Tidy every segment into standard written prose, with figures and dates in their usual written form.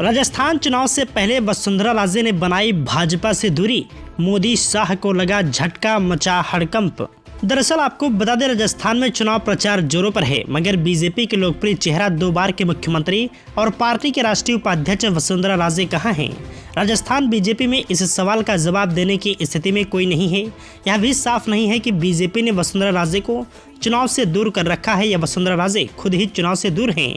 राजस्थान चुनाव से पहले वसुंधरा राजे ने बनाई भाजपा से दूरी, मोदी शाह को लगा झटका, मचा हड़कंप। दरअसल आपको बता दें, राजस्थान में चुनाव प्रचार जोरों पर है, मगर बीजेपी के लोकप्रिय चेहरा 2 बार के मुख्यमंत्री और पार्टी के राष्ट्रीय उपाध्यक्ष वसुंधरा राजे कहां हैं? राजस्थान बीजेपी में इस सवाल का जवाब देने की स्थिति में कोई नहीं है। यह भी साफ नहीं है कि बीजेपी ने वसुंधरा राजे को चुनाव से दूर कर रखा है या वसुंधरा राजे खुद ही चुनाव से दूर हैं।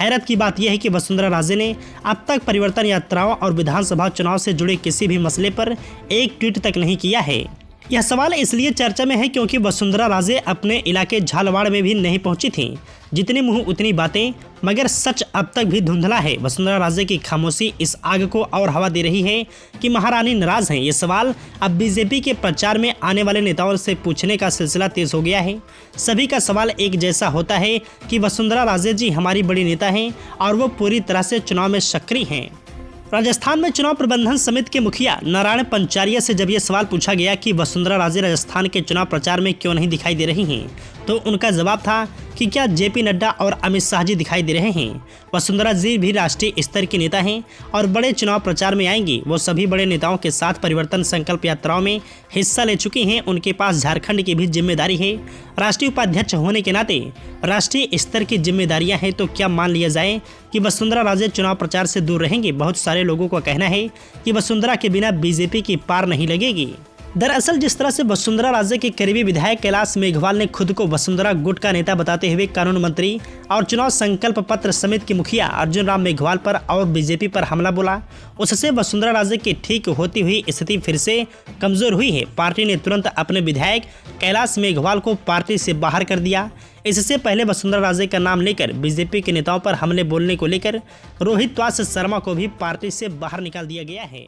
हैरत की बात यह है कि वसुंधरा राजे ने अब तक परिवर्तन यात्राओं और विधानसभा चुनाव से जुड़े किसी भी मसले पर एक ट्वीट तक नहीं किया है। यह सवाल इसलिए चर्चा में है क्योंकि वसुंधरा राजे अपने इलाके झालवाड़ में भी नहीं पहुंची थीं। जितनी मुंह उतनी बातें, मगर सच अब तक भी धुंधला है। वसुंधरा राजे की खामोशी इस आग को और हवा दे रही है कि महारानी नाराज हैं। ये सवाल अब बीजेपी के प्रचार में आने वाले नेताओं से पूछने का सिलसिला तेज हो गया है। सभी का सवाल एक जैसा होता है कि वसुंधरा राजे जी हमारी बड़ी नेता हैं और वो पूरी तरह से चुनाव में सक्रिय हैं। राजस्थान में चुनाव प्रबंधन समिति के मुखिया नारायण पंचारिया से जब ये सवाल पूछा गया कि वसुंधरा राजे राजस्थान के चुनाव प्रचार में क्यों नहीं दिखाई दे रही हैं, तो उनका जवाब था कि क्या जेपी नड्डा और अमित शाह जी दिखाई दे रहे हैं? वसुंधरा जी भी राष्ट्रीय स्तर की नेता हैं और बड़े चुनाव प्रचार में आएंगी। वो सभी बड़े नेताओं के साथ परिवर्तन संकल्प यात्राओं में हिस्सा ले चुकी हैं। उनके पास झारखंड की भी जिम्मेदारी है। राष्ट्रीय उपाध्यक्ष होने के नाते राष्ट्रीय स्तर की जिम्मेदारियां हैं, तो क्या मान लिया जाए कि वसुंधरा राजे चुनाव प्रचार से दूर रहेंगे? बहुत सारे लोगों का कहना है कि वसुंधरा के बिना बीजेपी की पार नहीं लगेगी। दरअसल जिस तरह से वसुंधरा राजे के करीबी विधायक कैलाश मेघवाल ने खुद को वसुंधरा गुट का नेता बताते हुए कानून मंत्री और चुनाव संकल्प पत्र समिति के मुखिया अर्जुन राम मेघवाल पर और बीजेपी पर हमला बोला, उससे वसुंधरा राजे की ठीक होती हुई स्थिति फिर से कमजोर हुई है। पार्टी ने तुरंत अपने विधायक कैलाश मेघवाल को पार्टी से बाहर कर दिया। इससे पहले वसुंधरा राजे का नाम लेकर बीजेपी के नेताओं पर हमले बोलने को लेकर रोहित शर्मा को भी पार्टी से बाहर निकाल दिया गया है।